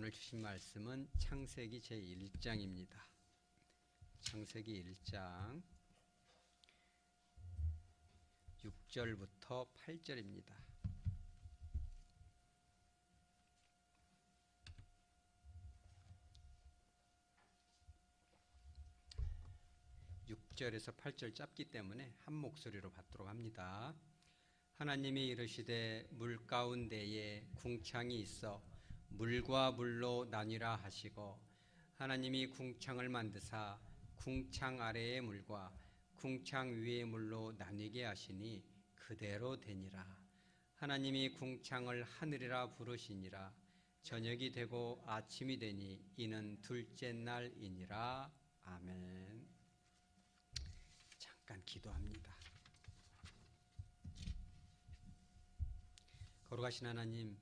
오늘 주신 말씀은 창세기 제1장입니다. 창세기 1장 6절부터 8절입니다. (6절에서) (8절) 짧기 때문에 한 목소리로 받도록 합니다. 하나님이 이르시되 물 가운데에 궁창이 있어 물과 물로 나뉘라 하시고, 하나님이 궁창을 만드사 궁창 아래의 물과 궁창 위의 물로 나뉘게 하시니 그대로 되니라. 하나님이 궁창을 하늘이라 부르시니라. 저녁이 되고 아침이 되니 이는 둘째 날이니라. 아멘. 잠깐 기도합니다. 거룩하신 하나님,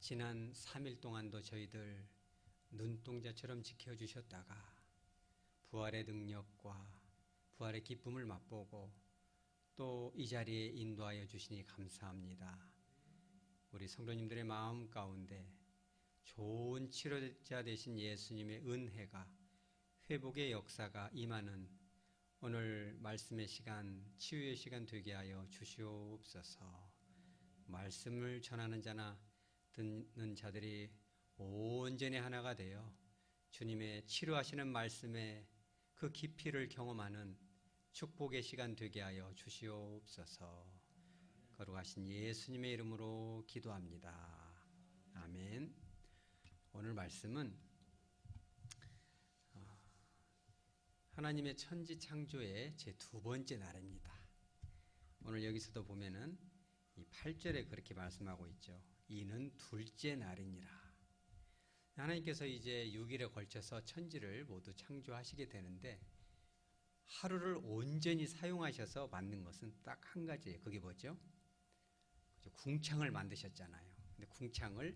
지난 3일 동안도 저희들 눈동자처럼 지켜주셨다가 부활의 능력과 부활의 기쁨을 맛보고 또 이 자리에 인도하여 주시니 감사합니다. 우리 성도님들의 마음 가운데 좋은 치료자 되신 예수님의 은혜가, 회복의 역사가 임하는 오늘 말씀의 시간, 치유의 시간 되게 하여 주시옵소서. 말씀을 전하는 자나 듣는 자들이 온전히 하나가 되어 주님의 치료하시는 말씀의 그 깊이를 경험하는 축복의 시간 되게 하여 주시옵소서. 거룩하신 예수님의 이름으로 기도합니다. 아멘. 오늘 말씀은 하나님의 천지 창조의 제 두 번째 날입니다. 오늘 여기서도 보면은 이 8절에 그렇게 말씀하고 있죠. 이는 둘째 날이니라. 하나님께서 이제 6일에 걸쳐서 천지를 모두 창조하시게 되는데, 하루를 온전히 사용하셔서 만든 것은 딱 한 가지예요. 그게 뭐죠? 궁창을 만드셨잖아요. 근데 궁창을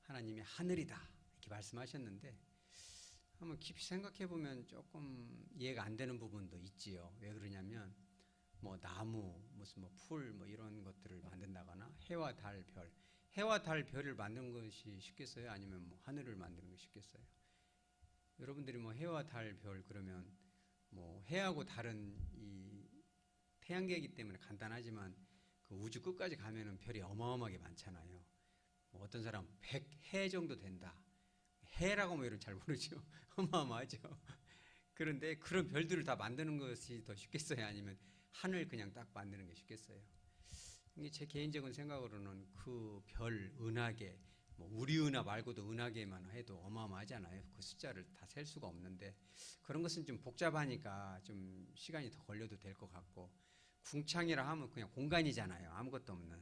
하나님이 하늘이다 이렇게 말씀하셨는데, 한번 깊이 생각해 보면 조금 이해가 안 되는 부분도 있지요. 왜 그러냐면 뭐 나무, 무슨 뭐 풀, 뭐 이런 것들을 만든다거나 해와 달, 별, 해와 달, 별을 만드는 것이 쉽겠어요? 아니면 뭐 하늘을 만드는 것이 쉽겠어요? 여러분들이 뭐 해와 달, 별 그러면 뭐 해하고 달은 이 태양계이기 때문에 간단하지만 그 우주 끝까지 가면은 별이 어마어마하게 많잖아요. 뭐 어떤 사람 100해 정도 된다. 해라고 뭐 이런 잘 모르죠. 어마어마하죠. 그런데 그런 별들을 다 만드는 것이 더 쉽겠어요? 아니면 하늘 그냥 딱 만드는 게 쉽겠어요? 이게 제 개인적인 생각으로는 그 별, 은하계, 뭐 우리 은하 말고도 은하계만 해도 어마어마하잖아요. 그 숫자를 다 셀 수가 없는데, 그런 것은 좀 복잡하니까 좀 시간이 더 걸려도 될 것 같고, 궁창이라 하면 그냥 공간이잖아요. 아무것도 없는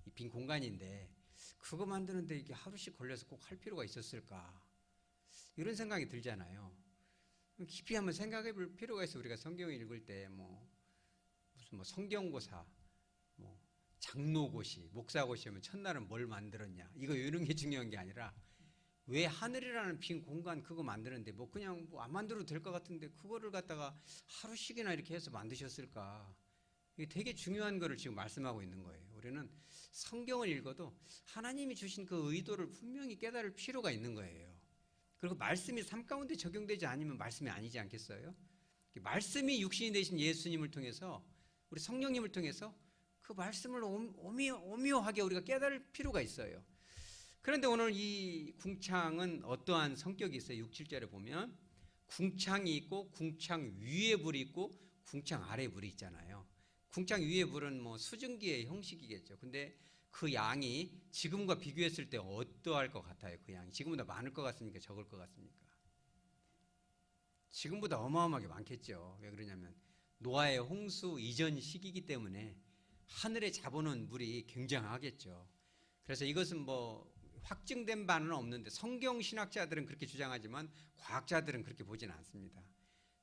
이 빈 공간인데 그거 만드는데 이게 하루씩 걸려서 꼭 할 필요가 있었을까, 이런 생각이 들잖아요. 깊이 한번 생각해 볼 필요가 있어. 우리가 성경을 읽을 때 무슨 성경고사, 장로고시, 목사고시 하면 첫날은 뭘 만들었냐, 이거 이런 게 중요한 게 아니라 왜 하늘이라는 빈 공간 그거 만드는데 그냥 안 만들어도 될 것 같은데 그거를 갖다가 하루씩이나 이렇게 해서 만드셨을까. 이게 되게 중요한 거를 지금 말씀하고 있는 거예요. 우리는 성경을 읽어도 하나님이 주신 그 의도를 분명히 깨달을 필요가 있는 거예요. 그리고 말씀이 삶 가운데 적용되지 않으면 말씀이 아니지 않겠어요? 말씀이 육신이 되신 예수님을 통해서, 우리 성령님을 통해서 그 말씀을 오묘하게 우리가 깨달을 필요가 있어요. 그런데 오늘 이 궁창은 어떠한 성격이 있어요? 6, 7절에 보면 궁창이 있고 궁창 위에 불이 있고 궁창 아래에 불이 있잖아요. 궁창 위에 불은 수증기의 형식이겠죠. 근데 그 양이 지금과 비교했을 때 어떠할 것 같아요? 그 양이 지금보다 많을 것 같습니까? 적을 것 같습니까? 지금보다 어마어마하게 많겠죠. 왜 그러냐면 노아의 홍수 이전 시기이기 때문에 하늘에 잡아놓은 물이 굉장하겠죠. 그래서 이것은 확증된 바는 없는데 성경신학자들은 그렇게 주장하지만 과학자들은 그렇게 보지는 않습니다.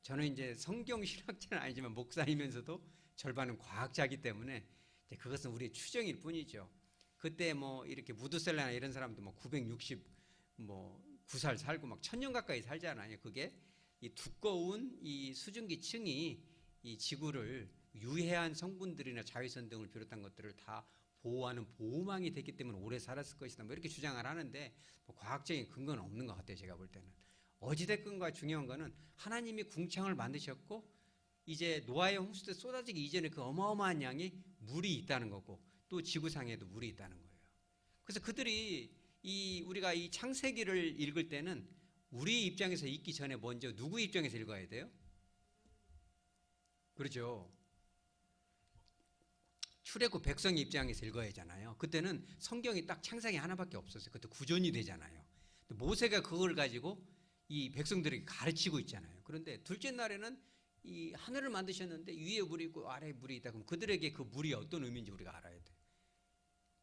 저는 이제 성경신학자는 아니지만 목사이면서도 절반은 과학자이기 때문에 이제 그것은 우리의 추정일 뿐이죠. 그때 이렇게 무드셀라나 이런 사람도 969살 살고 1000년 가까이 살잖아요. 그게 이 두꺼운 이 수증기 층이 이 지구를 유해한 성분들이나 자외선 등을 비롯한 것들을 다 보호하는 보호망이 됐기 때문에 오래 살았을 것이다. 뭐 이렇게 주장을 하는데 뭐 과학적인 근거는 없는 것 같아요. 제가 볼 때는. 어찌됐건가 중요한 거는 하나님이 궁창을 만드셨고 이제 노아의 홍수 때 쏟아지기 이전에 그 어마어마한 양의 물이 있다는 거고 또 지구상에도 물이 있다는 거예요. 그래서 그들이 우리가 이 창세기를 읽을 때는 우리 입장에서 읽기 전에 먼저 누구 입장에서 읽어야 돼요? 그렇죠. 출애굽 백성 입장에서 읽어야 하잖아요. 그때는 성경이 딱 창세기 하나밖에 없었어요. 그때 구전이 되잖아요. 모세가 그걸 가지고 이 백성들에게 가르치고 있잖아요. 그런데 둘째 날에는 이 하늘을 만드셨는데 위에 물이 있고 아래에 물이 있다. 그럼 그들에게 그 물이 어떤 의미인지 우리가 알아야 돼요.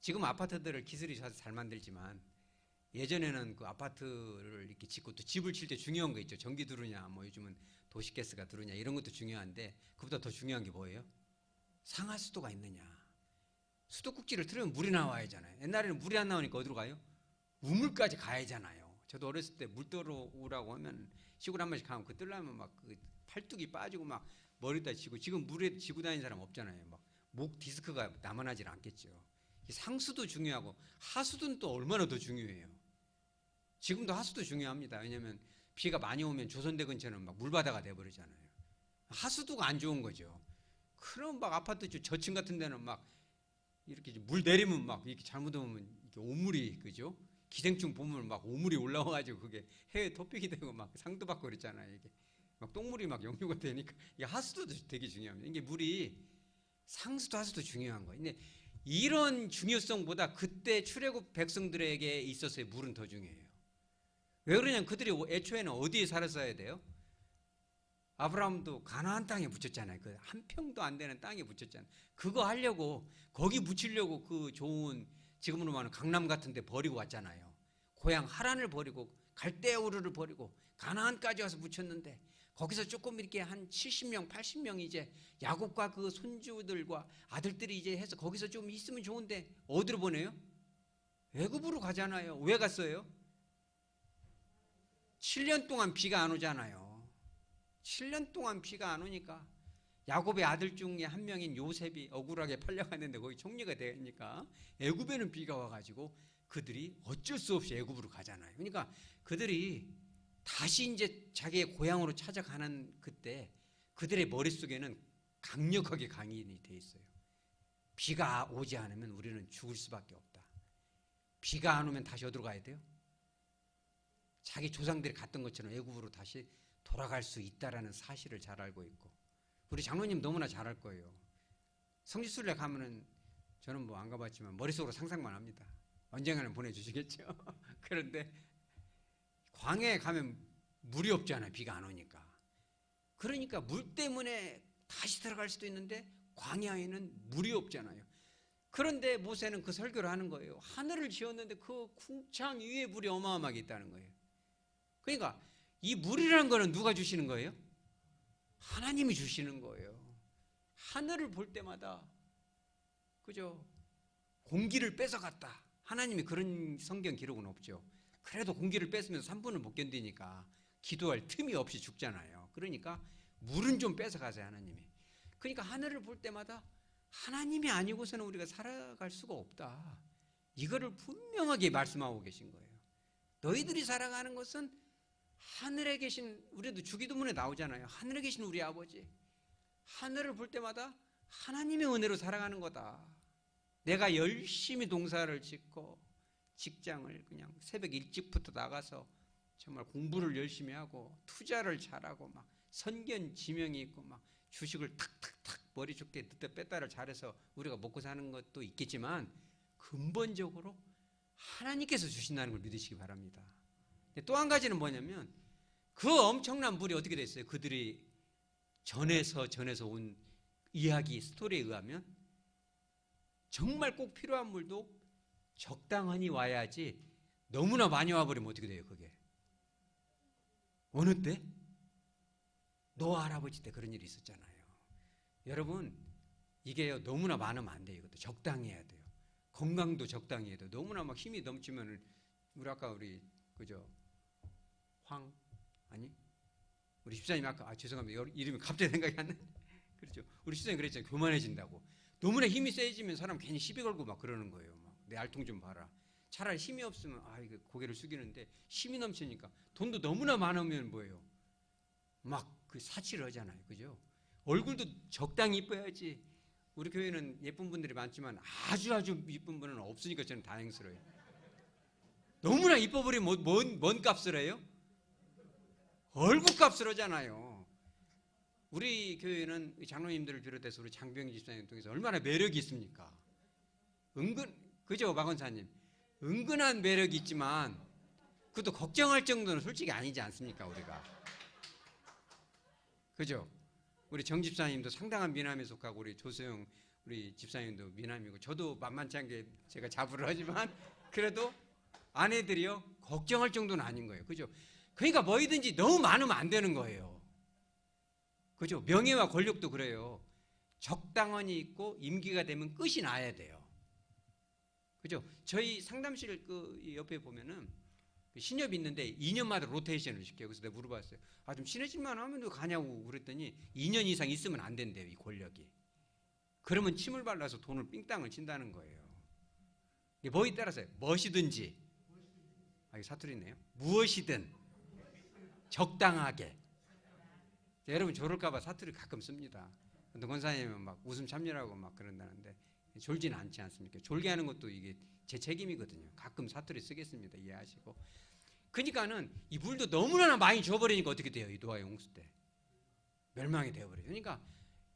지금 아파트들을 기술이 잘 만들지만 예전에는 그 아파트를 이렇게 짓고 또 집을 칠 때 중요한 거 있죠. 전기 들어오냐, 뭐 요즘은 도시가스가 들어오냐 이런 것도 중요한데 그보다 더 중요한 게 뭐예요? 상하수도가 있느냐. 수도꼭지를 틀으면 물이 나와야 하잖아요. 옛날에는 물이 안 나오니까 어디로 가요? 우물까지 가야 하잖아요. 저도 어렸을 때 물 들어오라고 하면 시골 한 번씩 가면 그 뜰려면 막 그 팔뚝이 빠지고 막 머리다 지고 지금 물에 지고 다니는 사람 없잖아요. 막 목 디스크가 남아나질 않겠죠. 상수도 중요하고 하수도는 또 얼마나 더 중요해요. 지금도 하수도 중요합니다. 왜냐하면 비가 많이 오면 조선대 근처는 막 물바다가 돼버리잖아요. 하수도가 안 좋은 거죠. 그럼 막 아파트 저층 같은 데는 막 이렇게 물 내리면 막 이렇게 잘못하면 이렇게 오물이 그죠? 기생충 보면 막 오물이 올라와가지고 그게 해외 토픽이 되고 막 상도 받고 그랬잖아요. 이게 막 똥물이 막 역류가 되니까 이게 하수도도 되게 중요합니다. 이게 물이 상수도 하수도 중요한 거예요. 근데 이런 중요성보다 그때 출애굽 백성들에게 있어서의 물은 더 중요해요. 왜 그러냐면 그들이 애초에는 어디에 살았어야 돼요? 아브라함도 가나안 땅에 묻혔잖아요. 그 한 평도 안 되는 땅에 묻혔잖아요. 그거 하려고 거기 묻히려고 그 좋은 지금으로 말하면 강남 같은 데 버리고 왔잖아요. 고향 하란을 버리고 갈대우르를 버리고 가나안까지 와서 묻혔는데 거기서 조금 이렇게 한 70명, 80명 이제 야곱과 그 손주들과 아들들이 이제 해서 거기서 좀 있으면 좋은데 어디로 보내요? 애굽으로 가잖아요. 왜 갔어요? 7년 동안 비가 안 오잖아요. 7년 동안 비가 안 오니까 야곱의 아들 중에 한 명인 요셉이 억울하게 팔려갔는데 거기 총리가 되니까 애굽에는 비가 와가지고 그들이 어쩔 수 없이 애굽으로 가잖아요. 그러니까 그들이 다시 이제 자기의 고향으로 찾아가는 그때 그들의 머릿속에는 강력하게 강인이 돼 있어요. 비가 오지 않으면 우리는 죽을 수밖에 없다. 비가 안 오면 다시 어디로 가야 돼요? 자기 조상들이 갔던 것처럼 애굽으로 다시 돌아갈 수 있다라는 사실을 잘 알고 있고 우리 장로님 너무나 잘 알 거예요. 성지순례 가면은 저는 뭐 안 가봤지만 머릿속으로 상상만 합니다. 언젠가는 보내주시겠죠. 그런데 광야에 가면 물이 없잖아요. 비가 안 오니까. 그러니까 물 때문에 다시 들어갈 수도 있는데 광야에는 물이 없잖아요. 그런데 모세는 그 설교를 하는 거예요. 하늘을 지었는데 그 궁창 위에 물이 어마어마하게 있다는 거예요. 그러니까 이 물이라는 거는 누가 주시는 거예요? 하나님이 주시는 거예요. 하늘을 볼 때마다 그죠? 공기를 뺏어갔다. 하나님이 그런 성경 기록은 없죠. 그래도 공기를 뺏으면서 3분을 못 견디니까 기도할 틈이 없이 죽잖아요. 그러니까 물은 좀 뺏어가세요, 하나님이. 그러니까 하늘을 볼 때마다 하나님이 아니고서는 우리가 살아갈 수가 없다. 이거를 분명하게 말씀하고 계신 거예요. 너희들이 살아가는 것은 하늘에 계신, 우리도 주기도문에 나오잖아요. 하늘에 계신 우리 아버지. 하늘을 볼 때마다 하나님의 은혜로 살아가는 거다. 내가 열심히 동사를 짓고 직장을 그냥 새벽 일찍부터 나가서 정말 공부를 열심히 하고 투자를 잘하고 막 선견 지명이 있고 막 주식을 탁탁탁 머리 좋게 늦다 뺐다를 잘해서 우리가 먹고 사는 것도 있겠지만 근본적으로 하나님께서 주신다는 걸 믿으시기 바랍니다. 또 한 가지는 뭐냐면 그 엄청난 물이 어떻게 됐어요? 그들이 전에서 온 이야기 스토리에 의하면 정말 꼭 필요한 물도 적당하니 와야지 너무나 많이 와버리면 어떻게 돼요? 그게 어느 때? 노아 할아버지 때 그런 일이 있었잖아요. 여러분 이게요 너무나 많으면 안 돼요. 이것도 적당히 해야 돼요. 건강도 적당히 해야 돼요. 너무나 막 힘이 넘치면은 우리 그죠? 우리 집사님 아까 죄송합니다. 이름이 갑자기 생각이 안 나요. 그렇죠. 우리 집사님 그랬잖아요. 교만해진다고. 너무나 힘이 세지면 사람 괜히 시비 걸고 막 그러는 거예요. 막 내 알통 좀 봐라. 차라리 힘이 없으면 이거 고개를 숙이는데 힘이 넘치니까 돈도 너무나 많으면 뭐예요? 막 그 사치를 하잖아요. 그죠? 얼굴도 적당히 이뻐야지. 우리 교회는 예쁜 분들이 많지만 아주 이쁜 분은 없으니까 저는 다행스러워요. 너무나 이뻐버리면 뭔 값을 해요? 얼굴 값을 하잖아요. 우리 교회는 장로님들을 비롯해서 우리 장병희 집사님 통해서 얼마나 매력이 있습니까? 그죠, 박원사님? 은근한 매력이 있지만 그것도 걱정할 정도는 솔직히 아니지 않습니까, 우리가? 그죠? 우리 정 집사님도 상당한 미남에 속하고 우리 조소영 우리 집사님도 미남이고 저도 만만치 않게 제가 자부를 하지만 그래도 아내들이요 걱정할 정도는 아닌 거예요. 그죠? 그러니까 뭐이든지 너무 많으면 안 되는 거예요. 그죠? 명예와 권력도 그래요. 적당한이 있고 임기가 되면 끝이 나야 돼요. 그죠? 저희 상담실 그 옆에 보면은 신협이 있는데 2년마다 로테이션을 시켜요. 그래서 내가 물어봤어요. 좀 친해질만 하면 왜 가냐고 그랬더니 2년 이상 있으면 안 된대요. 이 권력이. 그러면 침을 발라서 돈을 삥땅을 친다는 거예요. 뭐에 따라서요? 무엇이든지. 이거 사투리네요. 무엇이든 적당하게. 여러분 저럴까봐 사투리 가끔 씁니다. 근데 권사님은 막 웃음 참느라고 막 그런다는데 졸지는 않지 않습니까? 졸게 하는 것도 이게 제 책임이거든요. 가끔 사투리 쓰겠습니다. 이해하시고. 그러니까는 이 물도 너무나 많이 줘버리니까 어떻게 돼요? 이 노아 홍수 때 멸망이 되어버려요. 그러니까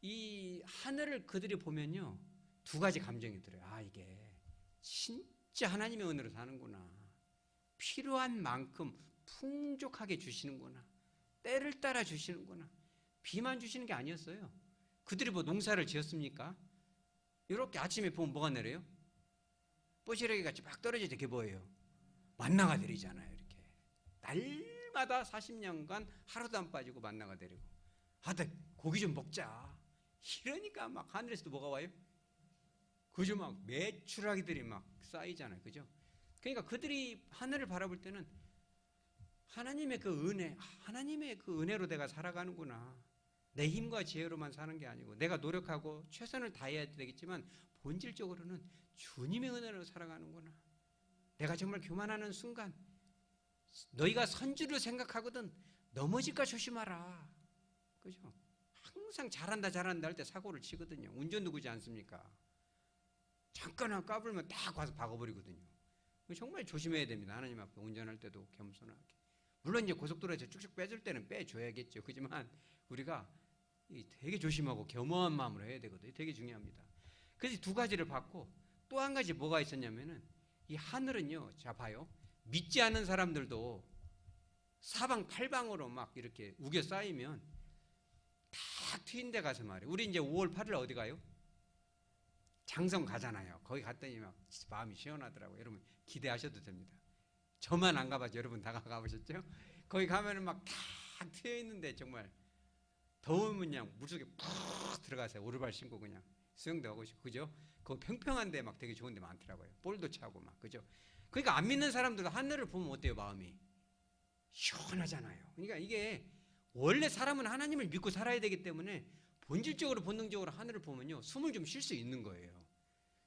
이 하늘을 그들이 보면요 두 가지 감정이 들어요. 이게 진짜 하나님의 은혜로 사는구나. 필요한 만큼 풍족하게 주시는구나. 때를 따라 주시는구나. 비만 주시는 게 아니었어요. 그들이 뭐 농사를 지었습니까? 이렇게 아침에 보면 뭐가 내려요? 뽀시래기 같이 막 떨어질 때 그게 뭐예요? 만나가 내리잖아요. 이렇게 날마다 40년간 하루도 안 빠지고 만나가 내리고 고기 좀 먹자. 이러니까 막 하늘에서도 뭐가 와요? 그죠? 막 매출하기들이 막 쌓이잖아요. 그죠? 그러니까 그들이 하늘을 바라볼 때는 하나님의 그 은혜, 하나님의 그 은혜로 내가 살아가는구나. 내 힘과 지혜로만 사는 게 아니고 내가 노력하고 최선을 다해야 되겠지만 본질적으로는 주님의 은혜로 살아가는구나. 내가 정말 교만하는 순간 너희가 선주를 생각하거든 넘어질까 조심하라. 그죠? 항상 잘한다 할 때 사고를 치거든요. 운전도 그렇지 않습니까? 잠깐 까불면 딱 와서 박아버리거든요. 정말 조심해야 됩니다. 하나님 앞에 운전할 때도 겸손하게. 물론 이제 고속도로에서 쭉쭉 빼줄 때는 빼줘야겠죠. 그렇지만 우리가 되게 조심하고 겸허한 마음으로 해야 되거든요. 되게 중요합니다. 그래서 두 가지를 받고 또 한 가지 뭐가 있었냐면은 이 하늘은요. 자 봐요. 믿지 않는 사람들도 사방팔방으로 막 이렇게 우겨 쌓이면 다 트인 데 가서 말이에요. 우리 이제 5월 8일 어디 가요? 장성 가잖아요. 거기 갔더니 막 마음이 시원하더라고요. 여러분 기대하셔도 됩니다. 저만 안 가봐서 여러분 다 가보셨죠? 거기 가면은 막 탁 트여 있는데 정말 더우면 그냥 물속에 푹 들어가세요. 오르발 신고 그냥 수영도 하고 싶고 그죠? 거기 평평한데 막 되게 좋은 데 많더라고요. 볼도 차고 막 그죠? 그러니까 안 믿는 사람들도 하늘을 보면 어때요? 마음이 시원하잖아요. 그러니까 이게 원래 사람은 하나님을 믿고 살아야 되기 때문에 본질적으로 본능적으로 하늘을 보면요 숨을 좀 쉴 수 있는 거예요.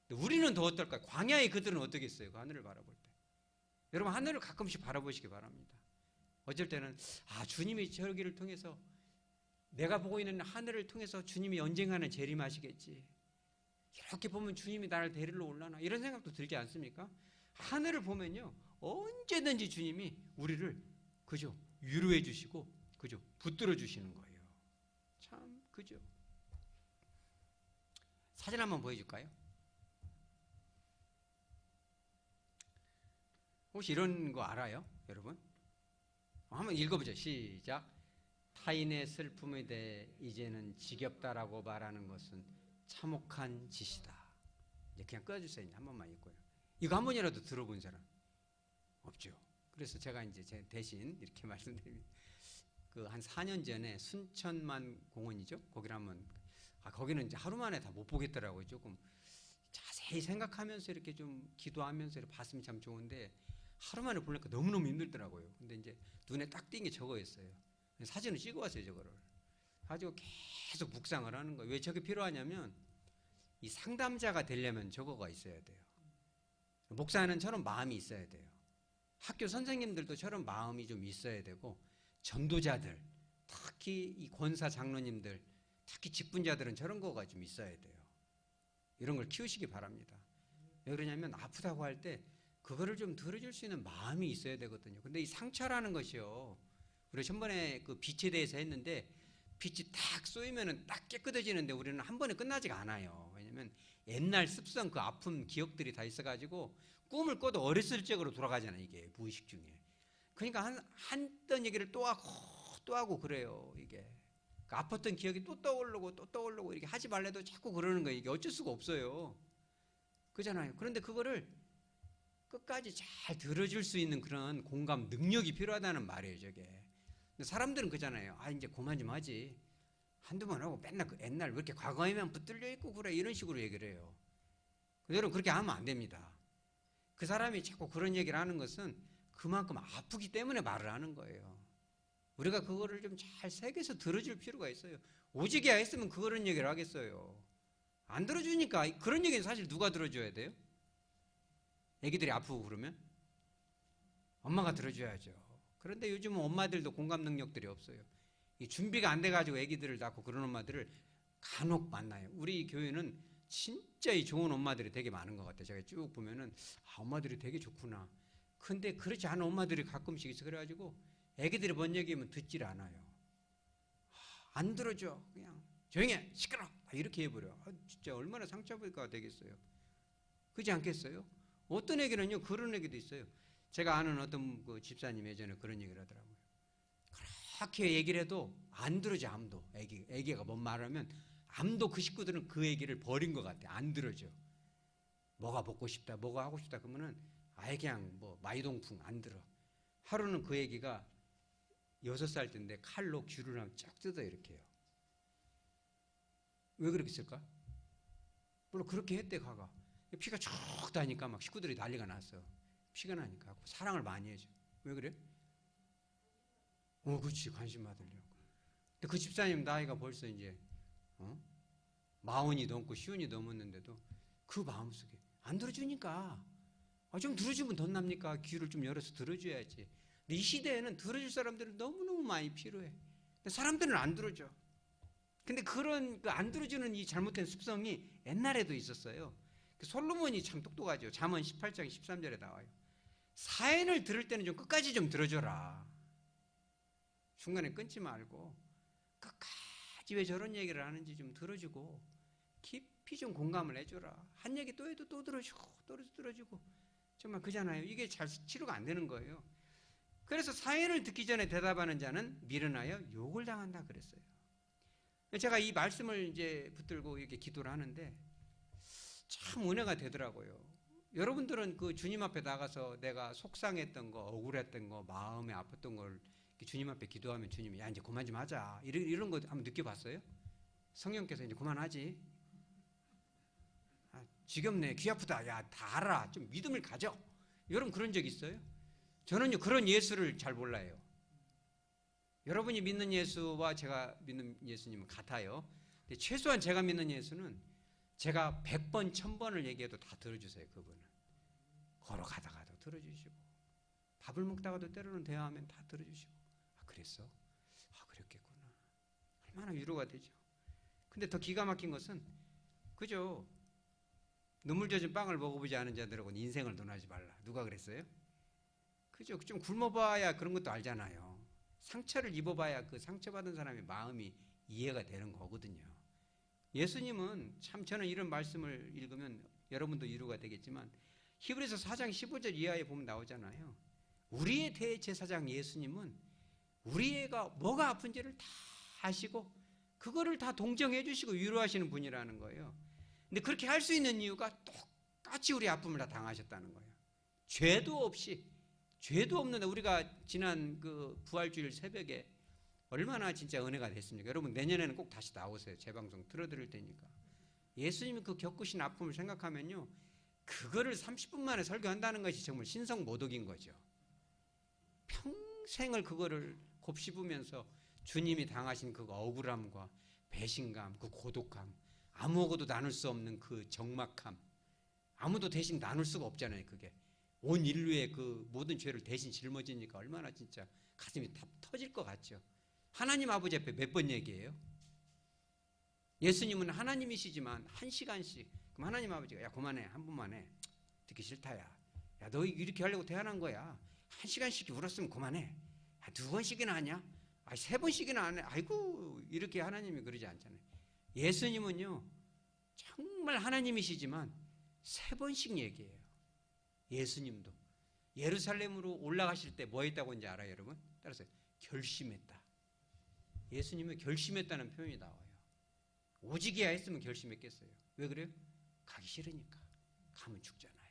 근데 우리는 더 어떨까요? 광야의 그들은 어떻겠어요? 그 하늘을 바라볼 때. 여러분 하늘을 가끔씩 바라보시기 바랍니다. 어쩔 때는 주님이 저기를 통해서 내가 보고 있는 하늘을 통해서 주님이 언젠가는 재림하시겠지. 이렇게 보면 주님이 나를 데리러 올라나 이런 생각도 들지 않습니까? 하늘을 보면요 언제든지 주님이 우리를 그죠 위로해 주시고 그죠 붙들어 주시는 거예요. 참 그죠. 사진 한번 보여줄까요? 혹시 이런 거 알아요, 여러분? 한번 읽어보죠. 시작. 타인의 슬픔에 대해 이제는 지겹다라고 말하는 것은 참혹한 짓이다. 이제 그냥 꺼주세요. 한 번만 읽고요. 이거 한 번이라도 들어본 사람 없죠. 그래서 제가 이제 제 대신 이렇게 말씀드립니다. 그 한 4년 전에 순천만 공원이죠. 거기를 한번 거기는 이제 하루 만에 다 못 보겠더라고요. 조금 자세히 생각하면서 이렇게 좀 기도하면서 이렇게 봤으면 참 좋은데 하루 만에 보니까 너무너무 힘들더라고요. 근데 이제 눈에 딱 띈 게 저거였어요. 사진을 찍어왔어요. 저거를 가지고 계속 묵상을 하는 거예요. 왜 저게 필요하냐면 이 상담자가 되려면 저거가 있어야 돼요. 목사는 저런 마음이 있어야 돼요. 학교 선생님들도 저런 마음이 좀 있어야 되고, 전도자들, 특히 이 권사 장로님들, 특히 직분자들은 저런 거가 좀 있어야 돼요. 이런 걸 키우시기 바랍니다. 왜 그러냐면 아프다고 할 때 그거를 좀 들어줄 수 있는 마음이 있어야 되거든요. 근데 이 상처라는 것이요, 우리 전번에 그 빛에 대해서 했는데, 빛이 딱 쏘이면은 딱 깨끗해지는데 우리는 한 번에 끝나지가 않아요. 왜냐면 옛날 습성, 그 아픈 기억들이 다 있어가지고 꿈을 꿔도 어렸을 적으로 돌아가잖아요. 이게 무의식 중에. 그러니까 한던 얘기를 또 하고 그래요. 이게 아팠던 기억이 또 떠오르고 이렇게 하지 말래도 자꾸 그러는 거예요. 이게 어쩔 수가 없어요. 그잖아요. 그런데 그거를 끝까지 잘 들어줄 수 있는 그런 공감 능력이 필요하다는 말이에요. 저게. 근데 사람들은 그잖아요. 아, 이제 그만 좀 하지. 한두 번 하고 맨날 그 옛날 왜 이렇게 과거에만 붙들려 있고 그래, 이런 식으로 얘기를 해요. 여러분, 그렇게 하면 안 됩니다. 그 사람이 자꾸 그런 얘기를 하는 것은 그만큼 아프기 때문에 말을 하는 거예요. 우리가 그거를 좀 잘 새겨서 들어줄 필요가 있어요. 오직이야 했으면 그런 얘기를 하겠어요. 안 들어주니까. 그런 얘기는 사실 누가 들어줘야 돼요? 애기들이 아프고 그러면 엄마가 들어줘야죠. 그런데 요즘은 엄마들도 공감 능력들이 없어요. 이 준비가 안 돼가지고 애기들을 낳고 그런 엄마들을 간혹 만나요. 우리 교회는 진짜 이 좋은 엄마들이 되게 많은 것 같아요. 제가 쭉 보면은 엄마들이 되게 좋구나. 근데 그렇지 않은 엄마들이 가끔씩 있어. 그래가지고 애기들이 뭔 얘기하면 듣질 않아요. 안 들어줘. 그냥 조용히 해, 시끄러, 이렇게 해버려. 진짜 얼마나 상처가 되겠어요. 그렇지 않겠어요? 어떤 애기는요, 그런 애기도 있어요. 제가 아는 어떤 그 집사님 예전에 그런 얘기를 하더라고요. 그렇게 얘기를 해도 안 들어줘. 아무도. 애기가 뭔 말을 하면 아무도, 그 식구들은 그 얘기를 버린 것 같아. 안 들어줘. 뭐가 먹고 싶다, 뭐가 하고 싶다 그러면은 아예 그냥 뭐 마이동풍 안 들어. 하루는 그 애기가 6살 때인데 칼로 귤을 하면 쫙 뜯어 이렇게 해요. 왜 그렇게 했을까? 물론 그렇게 했대. 가가 피가 쭉 나니까 막 식구들이 난리가 났어. 피가 나니까 사랑을 많이 해줘. 왜 그래? 그렇지, 관심 받으려고. 근데 그 집사님 나이가 벌써 이제 40이 넘고 50이 넘었는데도 그 마음속에 안 들어주니까. 좀 들어주면 덧 납니까? 귀를 좀 열어서 들어줘야지. 근데 이 시대에는 들어줄 사람들은 너무너무 많이 필요해. 근데 사람들은 안 들어줘. 근데 그런 그 안 들어주는 이 잘못된 습성이 옛날에도 있었어요. 솔로몬이 참 똑똑하죠. 잠언 18장 13절에 나와요. 사연을 들을 때는 좀 끝까지 좀 들어줘라. 중간에 끊지 말고 끝까지 왜 저런 얘기를 하는지 좀 들어주고 깊이 좀 공감을 해줘라. 한 얘기 또 해도 또 들어주고 또 들어주고. 정말 그잖아요. 이게 잘 치료가 안 되는 거예요. 그래서 사연을 듣기 전에 대답하는 자는 미련하여 욕을 당한다 그랬어요. 제가 이 말씀을 이제 붙들고 이렇게 기도를 하는데 참 은혜가 되더라고요. 여러분들은 그 주님 앞에 나가서 내가 속상했던 거, 억울했던 거, 마음에 아팠던 걸 주님 앞에 기도하면 주님이 야, 이제 그만 좀 하자, 이런 거 한번 느껴봤어요? 성령께서 이제 그만하지, 지겹네, 귀 아프다, 야, 다 알아, 좀 믿음을 가져. 여러분 그런 적 있어요? 저는요 그런 예수를 잘 몰라요. 여러분이 믿는 예수와 제가 믿는 예수님은 같아요. 근데 최소한 제가 믿는 예수는 제가 100번, 1000번을 얘기해도 다 들어주세요. 그분은 걸어가다가도 들어주시고, 밥을 먹다가도 때로는 대화하면 다 들어주시고. 그랬어? 그랬겠구나. 얼마나 위로가 되죠. 근데 더 기가 막힌 것은 그죠? 눈물 젖은 빵을 먹어보지 않은 자들하고는 인생을 논하지 말라. 누가 그랬어요? 그죠? 좀 굶어봐야 그런 것도 알잖아요. 상처를 입어봐야 그 상처받은 사람의 마음이 이해가 되는 거거든요. 예수님은 참, 저는 이런 말씀을 읽으면 여러분도 위로가 되겠지만 히브리서 4장 15절 이하에 보면 나오잖아요. 우리의 대제사장 예수님은 우리가 뭐가 아픈지를 다 아시고 그거를 다 동정해 주시고 위로하시는 분이라는 거예요. 근데 그렇게 할 수 있는 이유가 똑같이 우리 아픔을 다 당하셨다는 거예요. 죄도 없는데. 우리가 지난 그 부활주일 새벽에 얼마나 진짜 은혜가 됐습니까? 여러분 내년에는 꼭 다시 나오세요. 제 방송 틀어드릴 테니까. 예수님이 그 겪으신 아픔을 생각하면요, 그거를 30분 만에 설교한다는 것이 정말 신성모독인 거죠. 평생을 그거를 곱씹으면서 주님이 당하신 그 억울함과 배신감, 그 고독함, 아무하고도 나눌 수 없는 그 적막함, 아무도 대신 나눌 수가 없잖아요. 그게 온 인류의 그 모든 죄를 대신 짊어지니까 얼마나 진짜 가슴이 다 터질 것 같죠. 하나님 아버지 앞에 몇 번 얘기해요? 예수님은 하나님이시지만 한 시간씩, 그럼 하나님 아버지가 야 그만해, 한 번만 해, 듣기 싫다야, 야 너 이렇게 하려고 태어난 거야, 한 시간씩 울었으면 그만해, 야, 2번씩이나 하냐, 아, 3번씩이나 안 해, 아이고, 이렇게 하나님이 그러지 않잖아요. 예수님은요 정말 하나님이시지만 3번씩 얘기해요. 예수님도 예루살렘으로 올라가실 때 뭐 했다고 이제 알아요, 여러분? 따라서 결심했다. 예수님은 결심했다는 표현이 나와요. 오직이야 했으면 결심했겠어요. 왜 그래요? 가기 싫으니까. 가면 죽잖아요.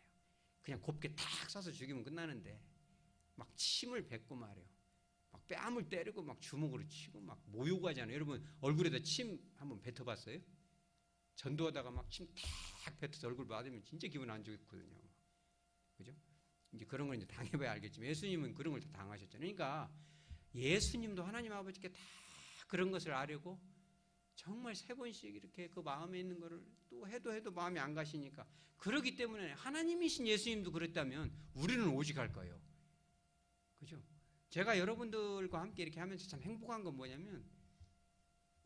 그냥 곱게 탁 쏴서 죽이면 끝나는데 막 침을 뱉고 말이에요. 막 뺨을 때리고 막 주먹으로 치고 막 모욕하잖아요. 여러분 얼굴에다 침 한번 뱉어봤어요? 전도하다가 막 침 탁 뱉어서 얼굴 맞으면 진짜 기분 안 좋거든요. 그죠? 이제 그런 걸 이제 당해봐야 알겠지만 예수님은 그런 걸 다 당하셨잖아요. 그러니까 예수님도 하나님 아버지께 다 그런 것을 아려고 정말 3번씩 이렇게 그 마음에 있는 거를 또 해도 마음이 안 가시니까, 그러기 때문에 하나님이신 예수님도 그랬다면 우리는 오직 할 거예요. 그죠? 제가 여러분들과 함께 이렇게 하면서 참 행복한 건 뭐냐면,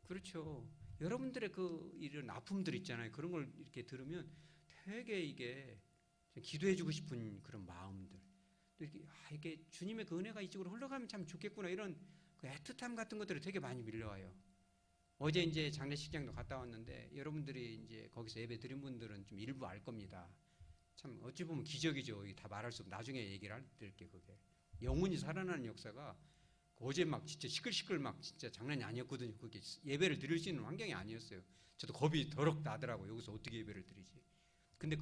그렇죠, 여러분들의 그 이런 아픔들 있잖아요. 그런 걸 이렇게 들으면 되게 이게 기도해주고 싶은 그런 마음들, 또 이렇게 이게 주님의 그 은혜가 이쪽으로 흘러가면 참 좋겠구나, 이런 그 애틋함 같은 것들이 되게 많이 밀려와요. 어제 이제 장례식장도 갔다 왔는데 여러분들이 이제 거기서 예배 드린 분들은 좀 일부 알 겁니다. 참 어찌 보면 기적이죠. 다 말할 수 없고 나중에 얘기를 할게. 그게 영혼이 살아나는 역사가 어제 막 진짜 시끌시끌 막 진짜 장난이 아니었거든요. 그게 예배를 드릴 수 있는 환경이 아니었어요. 저도 겁이 더럭 나더라고요. 여기서 어떻게 예배를 드리지? 근데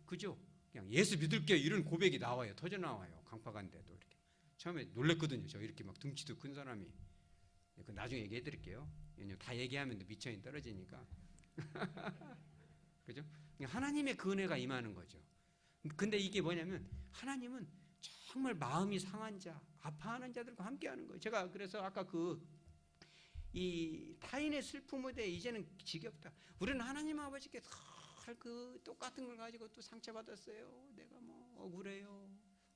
그죠? 그냥 예수 믿을게 이런 고백이 나와요. 터져 나와요. 강파간데도 이렇게. 처음에 놀랬거든요. 저 이렇게 막 등치도 큰 사람이. 그 나중에 얘기해 드릴게요. 다 얘기하면 미천이 떨어지니까. 그죠? 하나님의 그 은혜가 임하는 거죠. 근데 이게 뭐냐면 하나님은 정말 마음이 상한 자, 아파하는 자들과 함께하는 거예요. 제가 그래서 아까 이 타인의 슬픔에 대해 이제는 지겹다. 우리는 하나님 아버지께 그 똑같은 걸 가지고 또 상처받았어요. 내가 뭐 억울해요.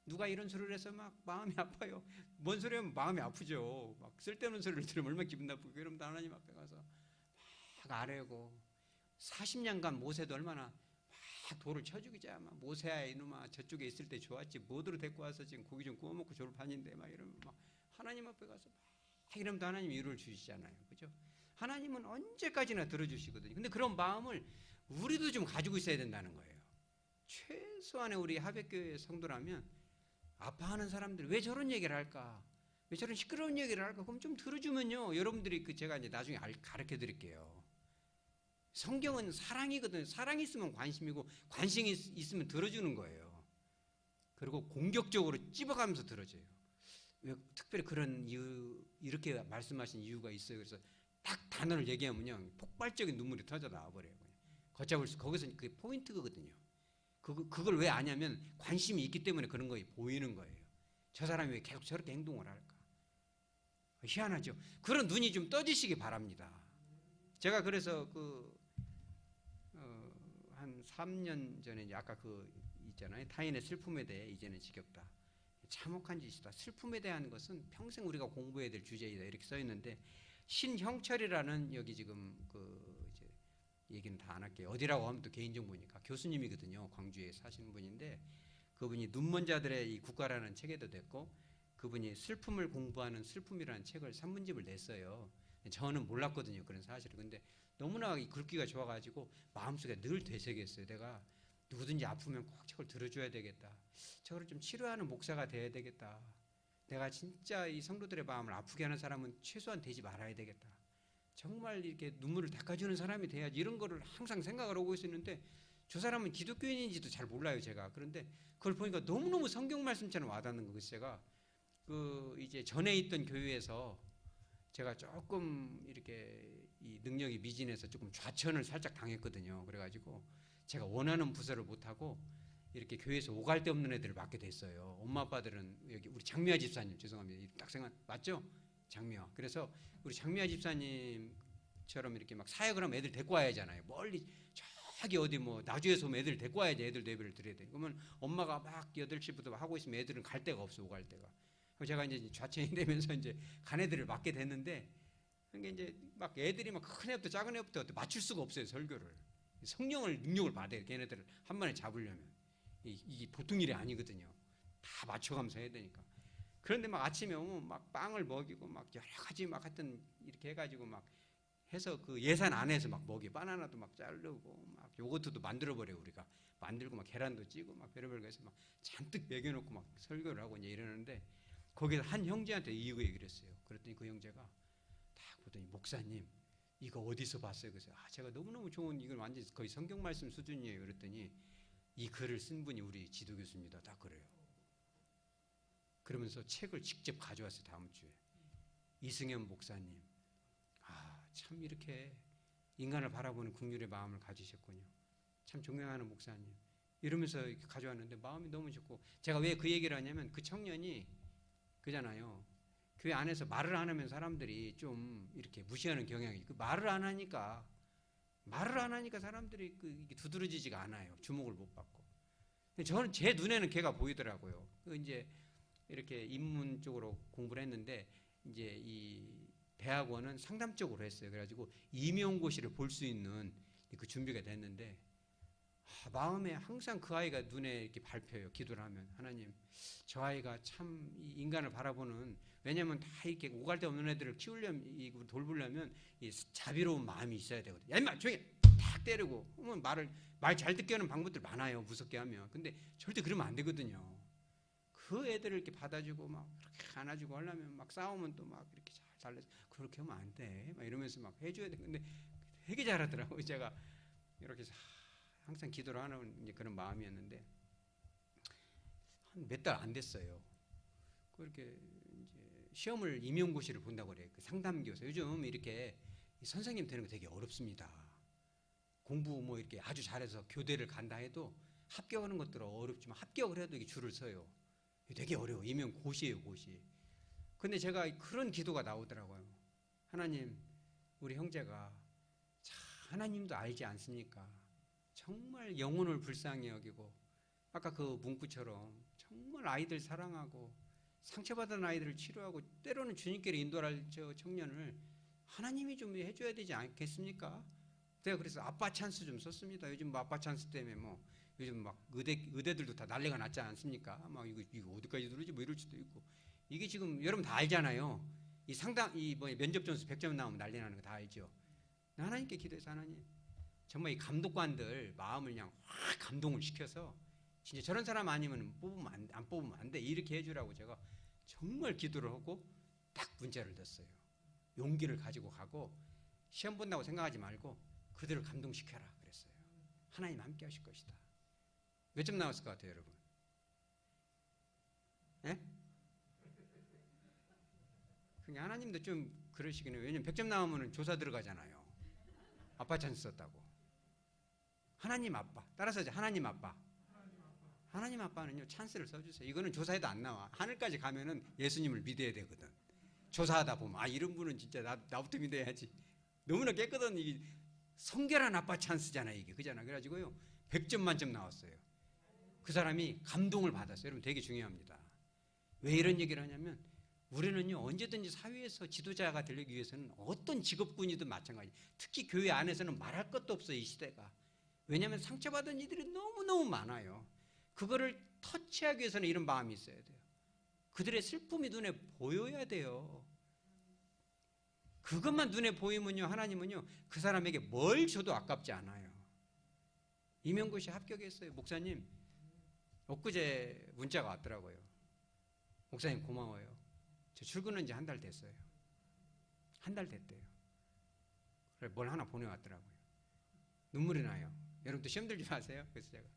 누가 이런 소리를 해서 막 마음이 아파요. 뭔 소리 하면 마음이 아프죠. 막 쓸데없는 소리를 들으면 얼마나 기분 나쁘고. 그러면 하나님 앞에 가서 막 아뢰고, 40년간 모세도 얼마나 막 돌을 쳐 죽이자. 막 모세야 이놈아 저쪽에 있을 때 좋았지. 뭐들어 데리고 와서 지금 고기 좀 구워 먹고 졸업하는데 막 이러면 막 하나님 앞에 가서 막 이러면 또 하나님 위로를 주시잖아요. 그죠? 하나님은 언제까지나 들어주시거든요. 근데 그런 마음을 우리도 좀 가지고 있어야 된다는 거예요. 최소한의 우리 하백교회 성도라면 아파하는 사람들 왜 저런 얘기를 할까? 왜 저런 시끄러운 얘기를 할까? 그럼 좀 들어주면요. 여러분들이 제가 이제 나중에 가르쳐 드릴게요. 성경은 사랑이거든요. 사랑이 있으면 관심이고, 관심이 있으면 들어주는 거예요. 그리고 공격적으로 찝어가면서 들어줘요. 왜 특별히 그런 이유, 이렇게 말씀하신 이유가 있어요. 그래서 딱 단어를 얘기하면요. 폭발적인 눈물이 터져 나와버려요. 걷잡을 수, 거기서 그게 포인트거든요. 그걸 왜 아냐면 관심이 있기 때문에 그런 거에 보이는 거예요. 저 사람이 왜 계속 저렇게 행동을 할까? 희한하죠. 그런 눈이 좀 떠지시기 바랍니다. 제가 그래서 한 3년 전에 이제 아까 있잖아요. 타인의 슬픔에 대해 이제는 지겹다. 참혹한 짓이다. 슬픔에 대한 것은 평생 우리가 공부해야 될 주제이다. 이렇게 써 있는데, 신형철이라는 여기 지금 이제 얘기는 다 안 할게요. 어디라고 하면 또 개인정보니까 교수님이거든요. 광주에 사시는 분인데, 그분이 눈먼 자들의 이 국가라는 책에도 냈고, 그분이 슬픔을 공부하는 슬픔이라는 책을 산문집을 냈어요. 저는 몰랐거든요. 그런 사실을. 근데 너무나 이 글귀가 좋아가지고 마음속에 늘 되새겼어요. 내가 누구든지 아프면 꼭 저걸 들어줘야 되겠다. 저걸 좀 치료하는 목사가 돼야 되겠다. 내가 진짜 이 성도들의 마음을 아프게 하는 사람은 최소한 되지 말아야 되겠다. 정말 이렇게 눈물을 닦아주는 사람이 돼야지, 이런 거를 항상 생각을 하고 있었는데, 저 사람은 기독교인인지도 잘 몰라요, 제가. 그런데 그걸 보니까 너무너무 성경 말씀처럼 와닿는 거예요. 제가 이제 전에 있던 교회에서 제가 조금 이렇게 이 능력이 미진해서 조금 좌천을 살짝 당했거든요. 그래가지고 제가 원하는 부서를 못하고 이렇게 교회에서 오갈 데 없는 애들을 맡게 됐어요. 엄마 아빠들은 여기 우리 장미아 집사님, 죄송합니다. 딱 생각 맞죠? 장미아. 그래서 우리 장미아 집사님 처럼 이렇게 막 사역을 하면 애들 데리고 와야 하잖아요. 멀리 저기 어디 뭐 나주에서 오면 애들 데리고 와야지 애들 예배를 드려야 돼. 그러면 엄마가 막 8시부터 하고 있으면 애들은 갈 데가 없어, 오갈 데가. 그래서 제가 이제 좌천이 되면서 이제 간 애들을 맡게 됐는데, 그게 이제 막 애들이 막 큰 애부터 작은 애부터 맞출 수가 없어요, 설교를. 성령을 능력을 받아요, 걔네들을 한 번에 잡으려면. 이게 보통 일이 아니거든요. 다 맞춰가면서 해야 되니까. 그런데 막 아침에 오면 막 빵을 먹이고 막 여러 가지 막 하여튼 이렇게 해가지고 막 해서 그 예산 안에서 막 먹이, 바나나도 막 자르고 막 요거트도 만들어버려요. 우리가 만들고 막 계란도 찌고 막 별의별 거 해서 막 잔뜩 먹여놓고 막 설교를 하고 이제 이러는데, 거기서 한 형제한테 이거 얘기를 했어요. 그랬더니 그 형제가 딱 보더니, 목사님 이거 어디서 봤어요? 그래서 제가 너무너무 좋은, 이걸 완전 거의 성경 말씀 수준이에요. 그랬더니 이 글을 쓴 분이 우리 지도 교수입니다. 딱 그래요. 그러면서 책을 직접 가져왔어요. 다음 주에. 이승현 목사님, 참 이렇게 인간을 바라보는 긍휼의 마음을 가지셨군요. 참 존경하는 목사님. 이러면서 이렇게 가져왔는데 마음이 너무 좋고, 제가 왜 그 얘기를 하냐면, 그 청년이 그잖아요. 교회 안에서 말을 안 하면 사람들이 좀 이렇게 무시하는 경향이, 그 말을 안 하니까 사람들이 이게 두드러지지가 않아요. 주목을 못 받고. 저는 제 눈에는 걔가 보이더라고요. 그 이제 이렇게 인문 쪽으로 공부를 했는데, 이제 이 대학원은 상담 쪽으로 했어요. 그래가지고 임용고시를 볼 수 있는 그 준비가 됐는데, 마음에 항상 그 아이가 눈에 이렇게 밟혀요. 기도를 하면, 하나님, 저 아이가 참 인간을 바라보는, 왜냐하면 다 이렇게 오갈 데 없는 애들을 키우려면, 돌보려면 이 자비로운 마음이 있어야 되거든요. 야 임마 조용히 탁 때리고, 말 잘 듣게 하는 방법들 많아요. 무섭게 하면. 근데 절대 그러면 안 되거든요. 그 애들을 이렇게 받아주고 막 그렇게 안아주고 하려면 막 싸우면 또 막 이렇게 잘 달래서, 그렇게 하면 안 돼. 막 이러면서 막 해줘야 돼. 근데 되게 잘하더라고요. 제가 이렇게 항상 기도를 하는 이제 그런 마음이었는데, 한 몇 달 안 됐어요. 그렇게 이제 시험을, 임용고시를 본다고 그래요. 그 상담교사. 요즘 이렇게 선생님 되는 거 되게 어렵습니다. 공부 뭐 이렇게 아주 잘해서 교대를 간다 해도 합격하는 것들은 어렵지만, 합격을 해도 이게 줄을 서요. 되게 어려워. 임용고시예요, 고시. 근데 제가 그런 기도가 나오더라고요. 하나님, 우리 형제가 하나님도 알지 않습니까? 정말 영혼을 불쌍히 여기고, 아까 그 문구처럼 정말 아이들 사랑하고 상처받은 아이들을 치료하고, 때로는 주님께로 인도할 저 청년을 하나님이 좀 해줘야 되지 않겠습니까? 제가 그래서 아빠 찬스 좀 썼습니다. 요즘 뭐 아빠 찬스 때문에 뭐 요즘 막 의대들도 다 난리가 났지 않습니까? 막 이거 어디까지 들어오지 뭐 이럴 수도 있고. 이게 지금 여러분 다 알잖아요. 이 상담, 면접 점수 100점 나오면 난리 나는 거 다 알죠. 하나님께 기도해서, 하나님, 정말 이 감독관들 마음을 그냥 확 감동을 시켜서, 진짜 저런 사람 아니면 안 뽑으면 안 돼. 이렇게 해주라고 제가 정말 기도를 하고 딱 문자를 넣었어요. 용기를 가지고 가고, 시험 본다고 생각하지 말고 그들을 감동시켜라 그랬어요. 하나님 함께 하실 것이다. 몇 점 나왔을 것 같아요, 여러분? 예? 그냥 하나님도 좀 그러시긴 해요. 왜냐면 100점 나오면 조사 들어가잖아요. 아빠 찬스 썼다고. 하나님 아빠. 따라서 이제 하나님 아빠. 하나님 아빠는요, 찬스를 써주세요. 이거는 조사해도 안 나와. 하늘까지 가면은 예수님을 믿어야 되거든. 조사하다 보면, 이런 분은 진짜 나부터 믿어야지. 너무나 깨끗한, 이게 성결한 아빠 찬스잖아요, 이게. 그잖아. 그래가지고요, 100점 만점 나왔어요. 그 사람이 감동을 받았어요. 여러분, 되게 중요합니다. 왜 이런 얘기를 하냐면, 우리는요, 언제든지 사회에서 지도자가 되기 위해서는 어떤 직업군이든 마찬가지. 특히 교회 안에서는 말할 것도 없어요, 이 시대가. 왜냐하면 상처받은 이들이 너무너무 많아요. 그거를 터치하기 위해서는 이런 마음이 있어야 돼요. 그들의 슬픔이 눈에 보여야 돼요. 그것만 눈에 보이면요, 하나님은요, 그 사람에게 뭘 줘도 아깝지 않아요. 임용고시 합격했어요. 목사님, 엊그제 문자가 왔더라고요. 목사님 고마워요. 저 출근한 지 한 달 됐어요. 한 달 됐대요. 그래, 뭘 하나 보내왔더라고요. 눈물이 나요. 여러분도 시험 들지 마세요. 그래서 제가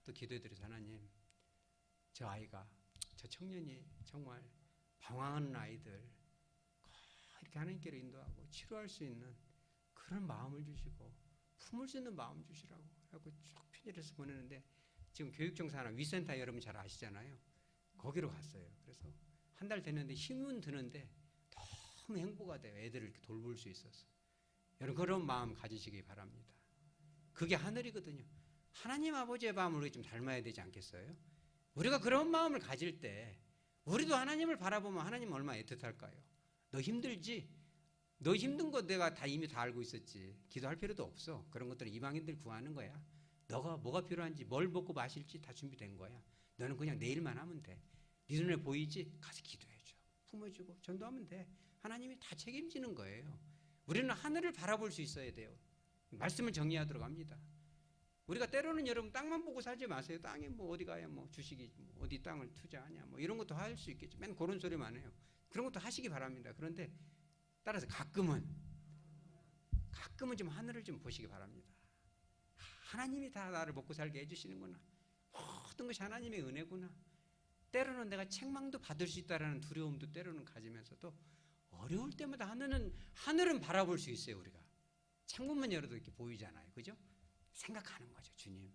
또 기도해드려서, 하나님, 저 아이가, 저 청년이 정말 방황하는 아이들 이렇게 하나님께로 인도하고 치료할 수 있는 그런 마음을 주시고 품을 수 있는 마음 주시라고 하고 쭉 편지를 해서 보내는데, 지금 교육정사나 위센터 여러분 잘 아시잖아요. 거기로 갔어요. 그래서 한 달 됐는데 힘은 드는데 너무 행복하대요. 애들을 이렇게 돌볼 수 있어서. 여러분 그런 마음 가지시기 바랍니다. 그게 하늘이거든요. 하나님 아버지의 마음을 우리 좀 닮아야 되지 않겠어요? 우리가 그런 마음을 가질 때 우리도 하나님을 바라보면 하나님 얼마나 애틋할까요? 너 힘들지? 너 힘든 거 내가 다 이미 다 알고 있었지. 기도할 필요도 없어. 그런 것들은 이방인들 구하는 거야. 너가 뭐가 필요한지 뭘 먹고 마실지 다 준비된 거야. 너는 그냥 내 일만 하면 돼. 네 눈에 보이지? 가서 기도해줘. 품어주고 전도하면 돼. 하나님이 다 책임지는 거예요. 우리는 하늘을 바라볼 수 있어야 돼요. 말씀을 정리하도록 합니다. 우리가 때로는 여러분 땅만 보고 살지 마세요. 땅에 뭐 어디 가야 뭐 주식이 뭐 어디 땅을 투자하냐 뭐 이런 것도 할 수 있겠죠. 맨 그런 소리만 해요. 그런 것도 하시기 바랍니다. 그런데 따라서 가끔은 좀 하늘을 좀 보시기 바랍니다. 하나님이 다 나를 먹고 살게 해주시는구나. 모든 것이 하나님의 은혜구나. 때로는 내가 책망도 받을 수 있다라는 두려움도 때로는 가지면서도 어려울 때마다 하늘은 바라볼 수 있어요. 우리가 창문만 열어도 이렇게 보이잖아요. 그죠? 생각하는 거죠. 주님,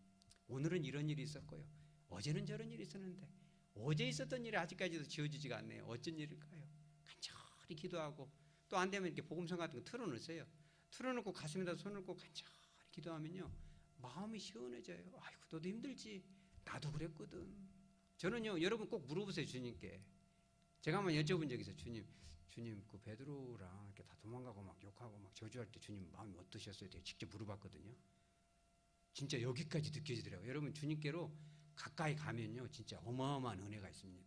오늘은 이런 일이 있었고요. 어제는 저런 일이 있었는데 어제 있었던 일이 아직까지도 지워지지가 않네요. 어쩐 일일까요? 간절히 기도하고 또 안 되면 이렇게 복음성 같은 거 틀어놓으세요. 틀어놓고 가슴에다 손을 꽂고 간절히 기도하면요. 마음이 시원해져요. 아이고 너도 힘들지. 나도 그랬거든. 저는요. 여러분 꼭 물어보세요. 주님께. 제가 한번 여쭤본 적이 있어요. 주님 그 베드로랑 이렇게 다 도망가고 막 욕하고 막 저주할 때 주님 마음이 어떠셨어요? 제가 직접 물어봤거든요. 진짜 여기까지 느껴지더라고요. 여러분 주님께로 가까이 가면요. 진짜 어마어마한 은혜가 있습니다.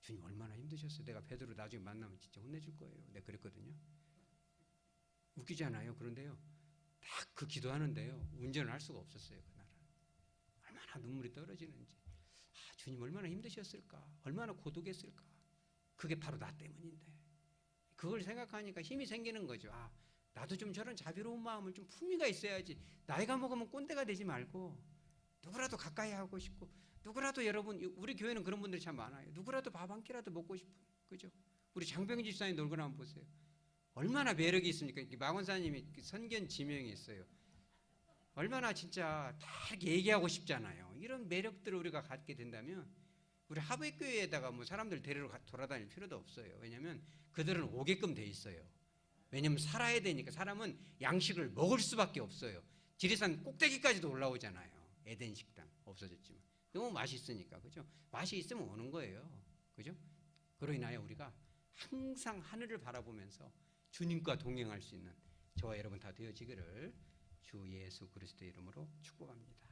주님 얼마나 힘드셨어요? 내가 베드로 나중에 만나면 진짜 혼내줄 거예요. 내가 그랬거든요. 웃기지 않아요? 그런데요. 딱 그 기도하는데요. 운전을 할 수가 없었어요. 그날은. 얼마나 눈물이 떨어지는지. 주님 얼마나 힘드셨을까? 얼마나 고독했을까? 그게 바로 나 때문인데. 그걸 생각하니까 힘이 생기는 거죠. 나도 좀 저런 자비로운 마음을 좀 품위가 있어야지. 나이가 먹으면 꼰대가 되지 말고 누구라도 가까이 하고 싶고 누구라도 여러분 우리 교회는 그런 분들이 참 많아요. 누구라도 밥 한 끼라도 먹고 싶은 그죠? 우리 장병희 집사님 놀고 나면 보세요. 얼마나 매력이 있습니까? 마 권사님이 선견 지명이 있어요. 얼마나 진짜 다 이렇게 얘기하고 싶잖아요. 이런 매력들을 우리가 갖게 된다면 우리 하부교회에다가 뭐 사람들 데리러 돌아다닐 필요도 없어요. 왜냐하면 그들은 오게끔 돼 있어요. 왜냐하면 살아야 되니까. 사람은 양식을 먹을 수밖에 없어요. 지리산 꼭대기까지도 올라오잖아요. 에덴 식당 없어졌지만 너무 맛있으니까. 그죠? 맛이 있으면 오는 거예요. 그죠? 그로 인하여 우리가 항상 하늘을 바라보면서 주님과 동행할 수 있는 저와 여러분 다 되어지기를 주 예수 그리스도의 이름으로 축복합니다.